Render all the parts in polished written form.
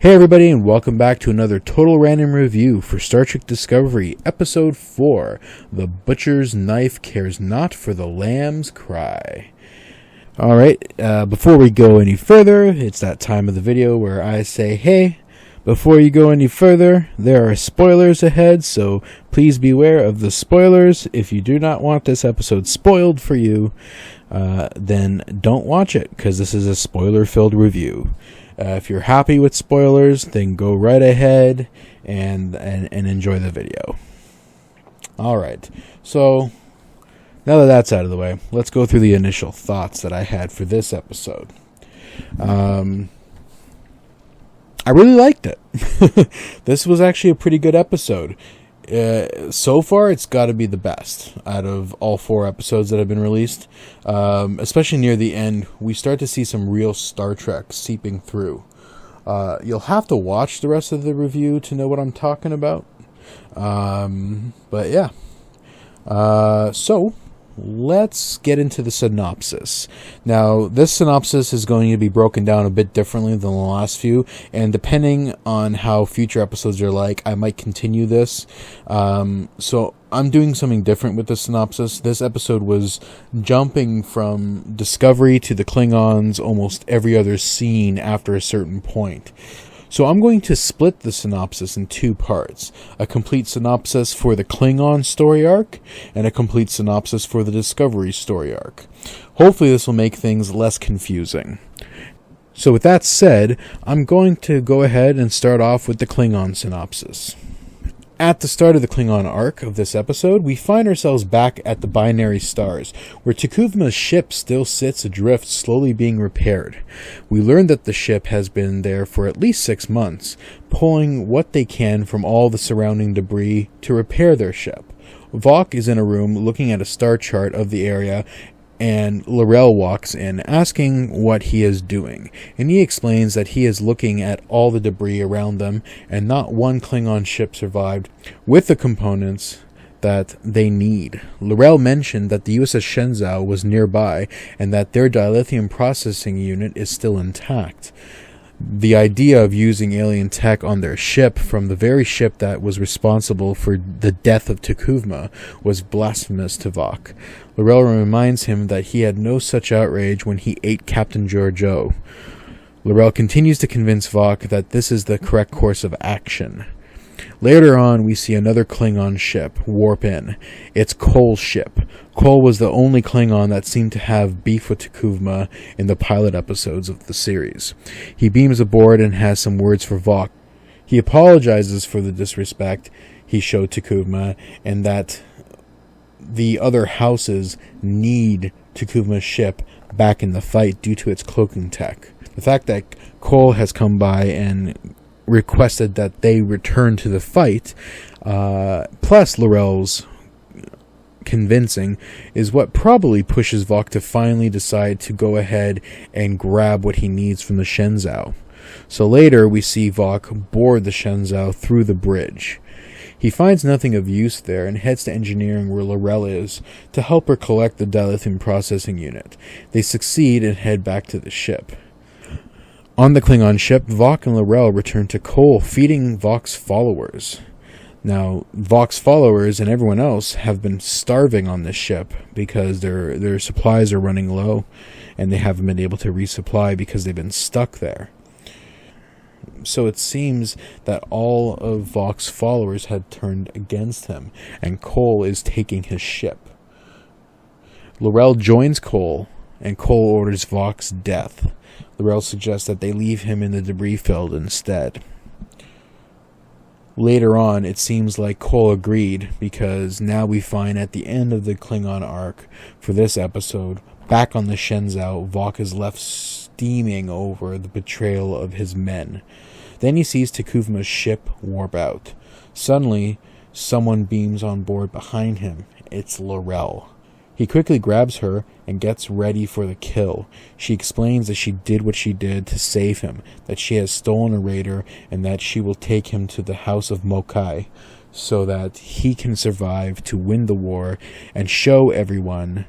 Hey everybody, and welcome back to another total random review for Star Trek Discovery, Episode 4, The Butcher's Knife Cares Not for the Lamb's Cry. Alright, before we go any further, it's that time of the video where I say, hey, before you go any further, there are spoilers ahead, so please beware of the spoilers. If you do not want this episode spoiled for you, then don't watch it, because this is a spoiler-filled review. If you're happy with spoilers, then go right ahead and enjoy the video. Alright, so now that that's out of the way, let's go through the initial thoughts that I had for this episode. I really liked it. This was actually a pretty good episode. So far, it's got to be the best out of all 4 episodes that have been released. Especially near the end, we start to see some real Star Trek seeping through. You'll have to watch the rest of the review to know what I'm talking about. But yeah. So, let's get into the synopsis. Now, this synopsis is going to be broken down a bit differently than the last few, and depending on how future episodes are like, I might continue this. So I'm doing something different with the synopsis. This episode was jumping from Discovery to the Klingons almost every other scene after a certain point. So I'm going to split the synopsis in 2 parts. A complete synopsis for the Klingon story arc, and a complete synopsis for the Discovery story arc. Hopefully this will make things less confusing. So with that said, I'm going to go ahead and start off with the Klingon synopsis. At the start of the Klingon arc of this episode, we find ourselves back at the Binary Stars, where T'Kuvma's ship still sits adrift, slowly being repaired. We learn that the ship has been there for at least 6 months, pulling what they can from all the surrounding debris to repair their ship. Vok is in a room looking at a star chart of the area, and L'Rell walks in, asking what he is doing, and he explains that he is looking at all the debris around them, and not one Klingon ship survived with the components that they need. L'Rell mentioned that the USS Shenzhou was nearby, and that their dilithium processing unit is still intact. The idea of using alien tech on their ship from the very ship that was responsible for the death of T'Kuvma was blasphemous to Vok. L'Rell reminds him that he had no such outrage when he ate Captain Georgiou. L'Rell continues to convince Vok that this is the correct course of action. Later on, we see another Klingon ship warp in. It's Kol's ship. Kol was the only Klingon that seemed to have beef with T'Kuvma in the pilot episodes of the series. He beams aboard and has some words for Vok. He apologizes for the disrespect he showed T'Kuvma, and that the other houses need T'Kuvma's ship back in the fight due to its cloaking tech. The fact that Kol has come by and requested that they return to the fight, plus L'Rell's convincing, is what probably pushes Vok to finally decide to go ahead and grab what he needs from the Shenzhou. So later we see Vok board the Shenzhou through the bridge. He finds nothing of use there and heads to engineering where L'Rell is to help her collect the dilithium processing unit. They succeed and head back to the ship. On the Klingon ship, Vok and L'Rell return to Kol, feeding Vok's followers. Now, Vok's followers and everyone else have been starving on this ship because their supplies are running low, and they haven't been able to resupply because they've been stuck there. So it seems that all of Vok's followers had turned against him, and Kol is taking his ship. L'Rell joins Kol, and Kol orders Vok's death. L'Rell suggests that they leave him in the debris field instead. Later on, it seems like Kol agreed, because now we find at the end of the Klingon arc for this episode, back on the Shenzhou, Vok is left steaming over the betrayal of his men. Then he sees T'Kuvma's ship warp out. Suddenly, someone beams on board behind him. It's L'Rell. He quickly grabs her and gets ready for the kill. She explains that she did what she did to save him, that she has stolen a raider, and that she will take him to the house of Mokai so that he can survive to win the war and show everyone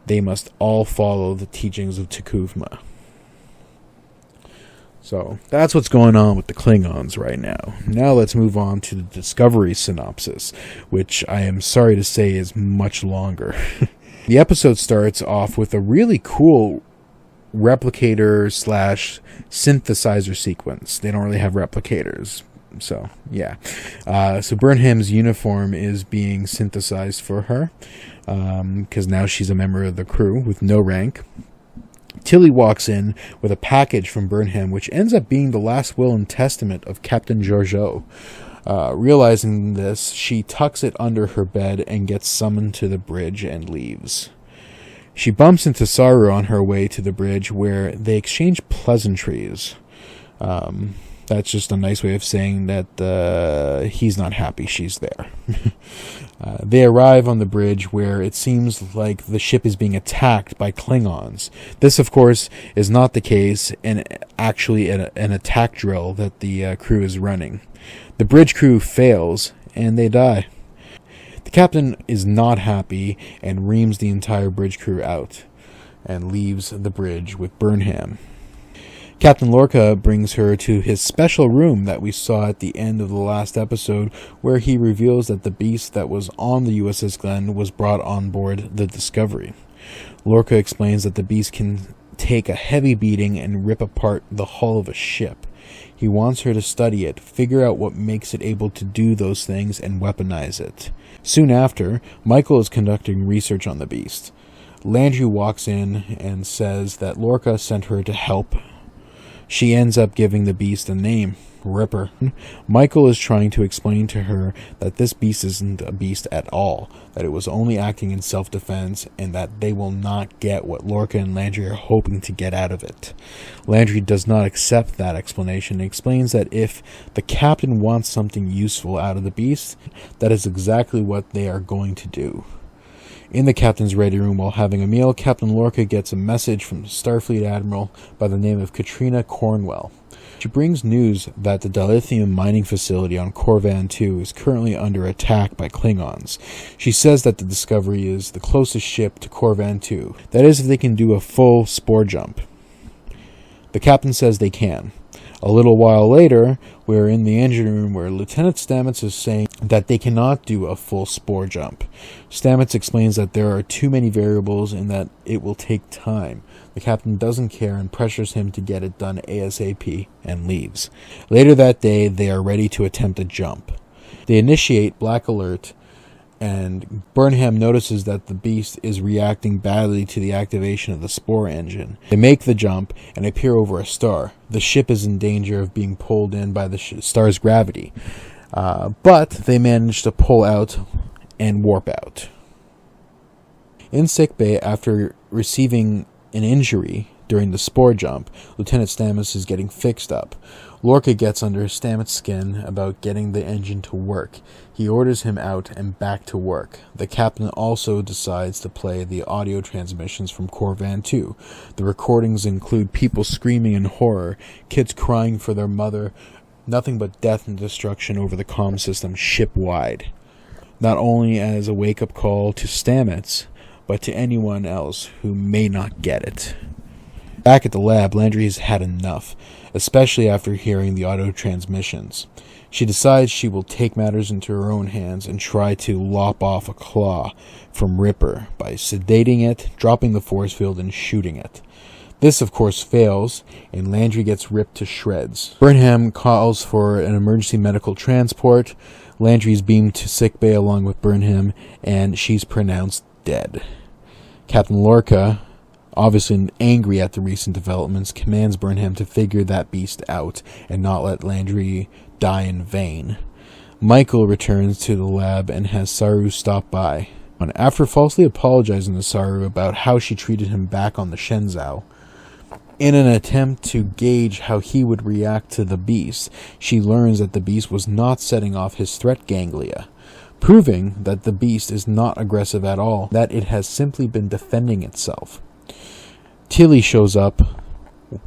they must all follow the teachings of T'Kuvma. So that's what's going on with the Klingons right now. Now let's move on to the Discovery synopsis, which I am sorry to say is much longer. The episode starts off with a really cool replicator / synthesizer sequence. They don't really have replicators. So, yeah. So Burnham's uniform is being synthesized for her, because now she's a member of the crew with no rank. Tilly walks in with a package from Burnham, which ends up being the last will and testament of Captain Georgiou. Realizing this, she tucks it under her bed and gets summoned to the bridge and leaves. She bumps into Saru on her way to the bridge, where they exchange pleasantries. That's just a nice way of saying that he's not happy she's there. They arrive on the bridge, where it seems like the ship is being attacked by Klingons. This, of course, is not the case, and actually an attack drill that the crew is running. The bridge crew fails, and they die. The captain is not happy and reams the entire bridge crew out and leaves the bridge with Burnham. Captain Lorca brings her to his special room that we saw at the end of the last episode, where he reveals that the beast that was on the USS Glenn was brought on board the Discovery. Lorca explains that the beast can take a heavy beating and rip apart the hull of a ship. He wants her to study it, figure out what makes it able to do those things, and weaponize it. Soon after, Michael is conducting research on the beast. Landry walks in and says that Lorca sent her to help. She ends up giving the beast a name, Ripper. Michael is trying to explain to her that this beast isn't a beast at all, that it was only acting in self-defense, and that they will not get what Lorca and Landry are hoping to get out of it. Landry does not accept that explanation and explains that if the captain wants something useful out of the beast, that is exactly what they are going to do. In the captain's ready room while having a meal, Captain Lorca gets a message from Starfleet Admiral by the name of Katrina Cornwell. She brings news that the dilithium mining facility on Corvan 2 is currently under attack by Klingons. She says that the Discovery is the closest ship to Corvan 2. That is, if they can do a full spore jump. The captain says they can. A little while later, we're in the engine room where Lieutenant Stamets is saying that they cannot do a full spore jump. Stamets explains that there are too many variables and that it will take time. The captain doesn't care and pressures him to get it done ASAP and leaves. Later that day, they are ready to attempt a jump. They initiate Black Alert, and Burnham notices that the beast is reacting badly to the activation of the spore engine. They make the jump and appear over a star. The ship is in danger of being pulled in by the star's gravity, but they manage to pull out and warp out. In sickbay, after receiving an injury during the spore jump, Lieutenant Stamets is getting fixed up. Lorca gets under Stamets' skin about getting the engine to work. He orders him out and back to work. The captain also decides to play the audio transmissions from Corvan 2. The recordings include people screaming in horror, kids crying for their mother, nothing but death and destruction over the comm system ship-wide. Not only as a wake-up call to Stamets, but to anyone else who may not get it. Back at the lab, Landry has had enough, especially after hearing the auto transmissions. She decides she will take matters into her own hands and try to lop off a claw from Ripper by sedating it, dropping the force field, and shooting it. This, of course, fails, and Landry gets ripped to shreds. Burnham calls for an emergency medical transport. Landry's beamed to sickbay along with Burnham, and she's pronounced dead. Captain Lorca, obviously angry at the recent developments, commands Burnham to figure that beast out and not let Landry die in vain. Michael returns to the lab and has Saru stop by. After falsely apologizing to Saru about how she treated him back on the Shenzhou, in an attempt to gauge how he would react to the beast, she learns that the beast was not setting off his threat ganglia, proving that the beast is not aggressive at all, that it has simply been defending itself. Tilly shows up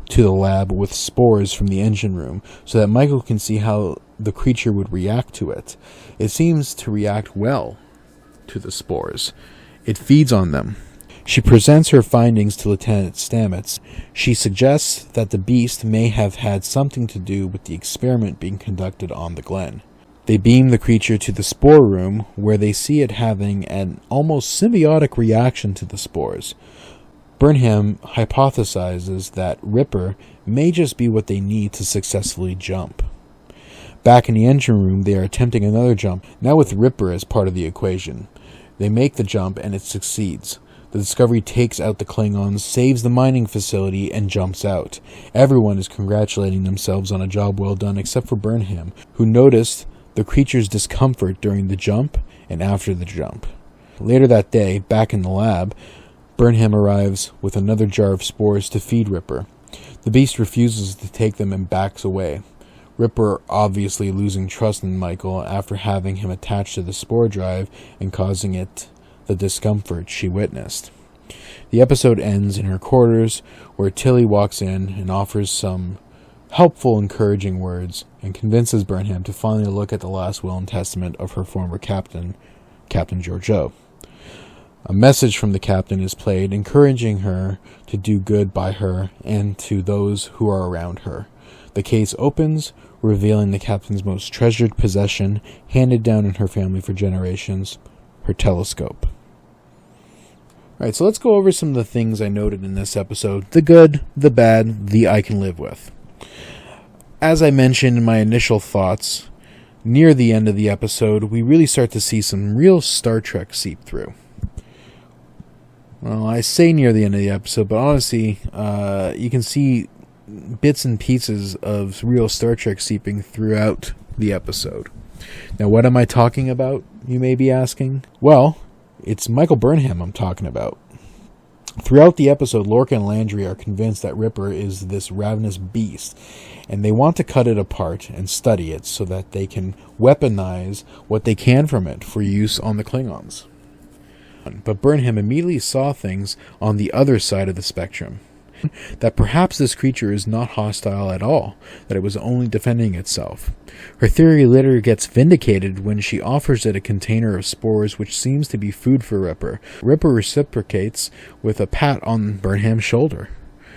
to the lab with spores from the engine room so that Michael can see how the creature would react to it. It seems to react well to the spores. It feeds on them. She presents her findings to Lieutenant Stamets. She suggests that the beast may have had something to do with the experiment being conducted on the Glen. They beam the creature to the spore room, where they see it having an almost symbiotic reaction to the spores. Burnham hypothesizes that Ripper may just be what they need to successfully jump. Back in the engine room, they are attempting another jump, now with Ripper as part of the equation. They make the jump, and it succeeds. The Discovery takes out the Klingons, saves the mining facility, and jumps out. Everyone is congratulating themselves on a job well done, except for Burnham, who noticed the creature's discomfort during the jump and after the jump. Later that day, back in the lab, Burnham arrives with another jar of spores to feed Ripper. The beast refuses to take them and backs away. Ripper obviously losing trust in Michael after having him attached to the spore drive and causing it the discomfort she witnessed. The episode ends in her quarters, where Tilly walks in and offers some helpful, encouraging words and convinces Burnham to finally look at the last will and testament of her former captain, Captain Georgiou. A message from the captain is played, encouraging her to do good by her and to those who are around her. The case opens, revealing the captain's most treasured possession, handed down in her family for generations, her telescope. Alright, so let's go over some of the things I noted in this episode. The good, the bad, the I can live with. As I mentioned in my initial thoughts, near the end of the episode, we really start to see some real Star Trek seep through. Well, I say near the end of the episode, but honestly, you can see bits and pieces of real Star Trek seeping throughout the episode. Now, what am I talking about, you may be asking? Well, it's Michael Burnham I'm talking about. Throughout the episode, Lorca and Landry are convinced that Ripper is this ravenous beast, and they want to cut it apart and study it so that they can weaponize what they can from it for use on the Klingons. But Burnham immediately saw things on the other side of the spectrum. That perhaps this creature is not hostile at all, that it was only defending itself. Her theory later gets vindicated when she offers it a container of spores which seems to be food for Ripper. Ripper reciprocates with a pat on Burnham's shoulder.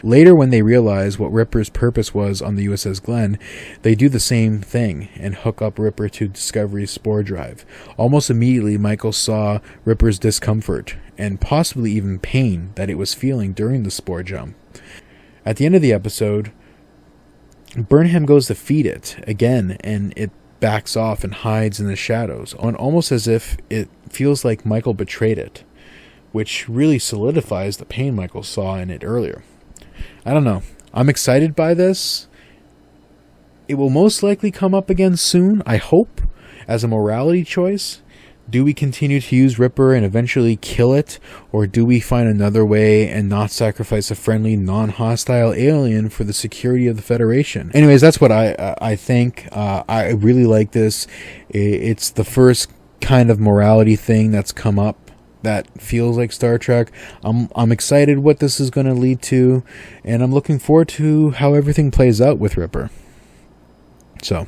Later, when they realize what Ripper's purpose was on the USS Glen, they do the same thing and hook up Ripper to Discovery's spore drive. Almost immediately, Michael saw Ripper's discomfort and possibly even pain that it was feeling during the spore jump. At the end of the episode, Burnham goes to feed it again, and it backs off and hides in the shadows, almost as if it feels like Michael betrayed it, which really solidifies the pain Michael saw in it earlier. I don't know. I'm excited by this. It will most likely come up again soon, I hope, as a morality choice. Do we continue to use Ripper and eventually kill it? Or do we find another way and not sacrifice a friendly, non-hostile alien for the security of the Federation? Anyways, that's what I think. I really like this. It's the first kind of morality thing that's come up that feels like Star Trek. I'm excited what this is going to lead to, and I'm looking forward to how everything plays out with Ripper. So,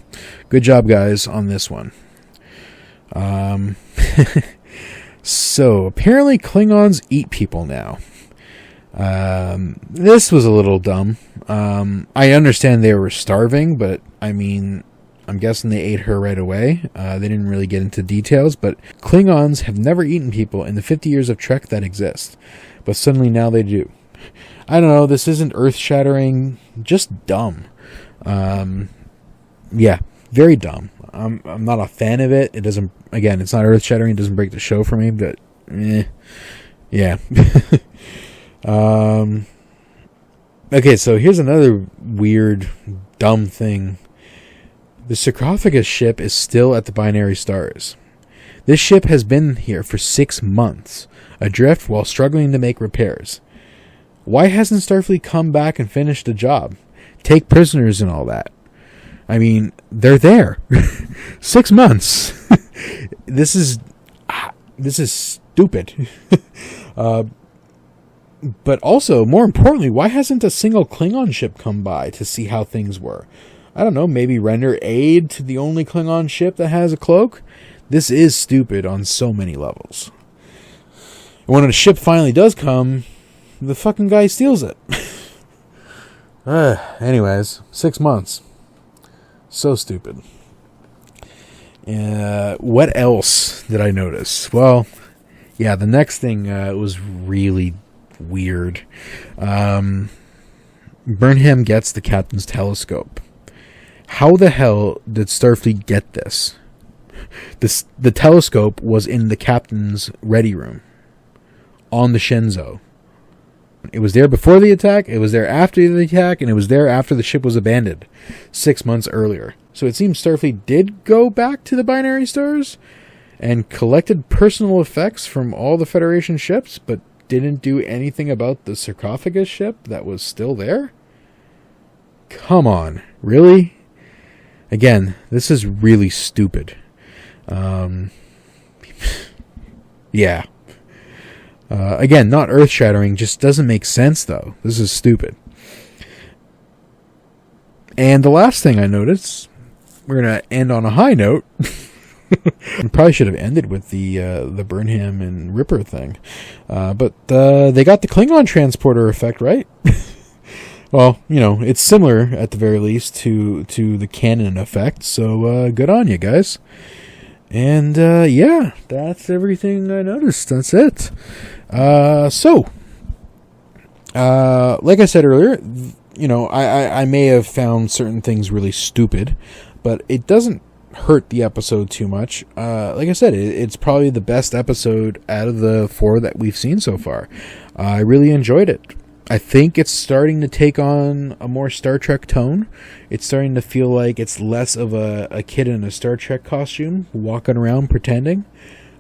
good job, guys, on this one. So, apparently Klingons eat people now. This was a little dumb. I understand they were starving, but I mean, I'm guessing they ate her right away. They didn't really get into details, but Klingons have never eaten people in the 50 years of Trek that exist. But suddenly now they do. I don't know, this isn't earth-shattering, just dumb. Yeah, very dumb. I'm not a fan of it. It doesn't, again, it's not earth-shattering, it doesn't break the show for me, but, yeah. Okay, so here's another weird, dumb thing. The sarcophagus ship is still at the Binary Stars. This ship has been here for 6 months, adrift while struggling to make repairs. Why hasn't Starfleet come back and finished the job? Take prisoners and all that. I mean, they're there. 6 months. This is stupid. But also, more importantly, why hasn't a single Klingon ship come by to see how things were? I don't know, maybe render aid to the only Klingon ship that has a cloak? This is stupid on so many levels. And when a ship finally does come, the fucking guy steals it. Anyways, 6 months. So stupid. What else did I notice? Well, yeah, the next thing was really weird. Burnham gets the captain's telescope. How the hell did Starfleet get this? The telescope was in the captain's ready room on the Shenzhou. It was there before the attack, it was there after the attack, and it was there after the ship was abandoned 6 months earlier. So it seems Starfleet did go back to the binary stars and collected personal effects from all the Federation ships, but didn't do anything about the sarcophagus ship that was still there? Come on, really? Again, this is really stupid. Yeah. Again, not earth-shattering, just doesn't make sense, though. This is stupid. And the last thing I noticed, we're going to end on a high note. We probably should have ended with the Burnham and Ripper thing. But they got the Klingon transporter effect right. Well, you know, it's similar, at the very least, to the canon effect. So good on you, guys. And, yeah, that's everything I noticed. That's it. Like I said earlier, you know, I may have found certain things really stupid, but it doesn't hurt the episode too much. Like I said, it's probably the best episode out of the 4 that we've seen so far. I really enjoyed it. I think it's starting to take on a more Star Trek tone. It's starting to feel like it's less of a kid in a Star Trek costume walking around pretending.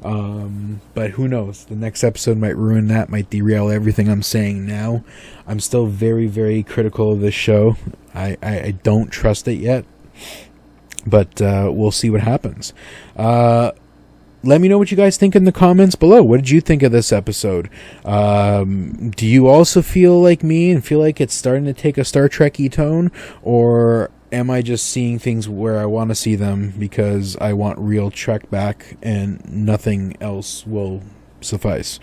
But who knows? The next episode might ruin that, might derail everything I'm saying now. I'm still very, very critical of this show. I don't trust it yet. But we'll see what happens. Let me know what you guys think in the comments below. What did you think of this episode? Do you also feel like me and feel like it's starting to take a Star Trek-y tone? Or am I just seeing things where I want to see them because I want real Trek back and nothing else will suffice?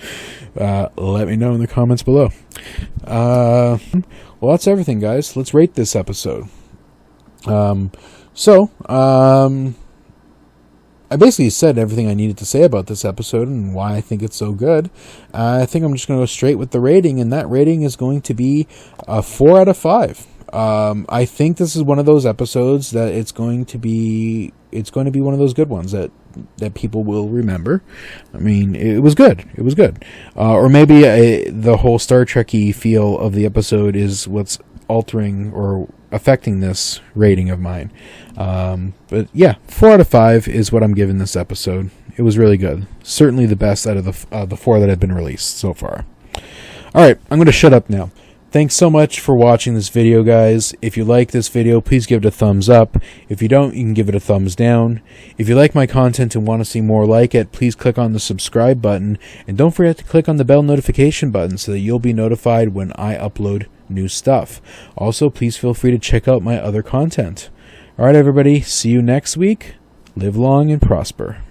Let me know in the comments below. Well, that's everything, guys. Let's rate this episode. I basically said everything I needed to say about this episode and why I think it's so good. I think I'm just going to go straight with the rating, and that rating is going to be a 4 out of 5. I think this is one of those episodes that it's going to be one of those good ones that people will remember. I mean, it was good. It was good. Or maybe the whole Star Trek-y feel of the episode is what's altering or affecting this rating of mine. But yeah, 4 out of 5 is what I'm giving this episode. It was really good. Certainly the best out of the 4 that have been released so far. Alright, I'm going to shut up now. Thanks so much for watching this video, guys. If you like this video, please give it a thumbs up. If you don't, you can give it a thumbs down. If you like my content and want to see more like it, please click on the subscribe button. And don't forget to click on the bell notification button so that you'll be notified when I upload new stuff. Also, please feel free to check out my other content. Alright, everybody. See you next week. Live long and prosper.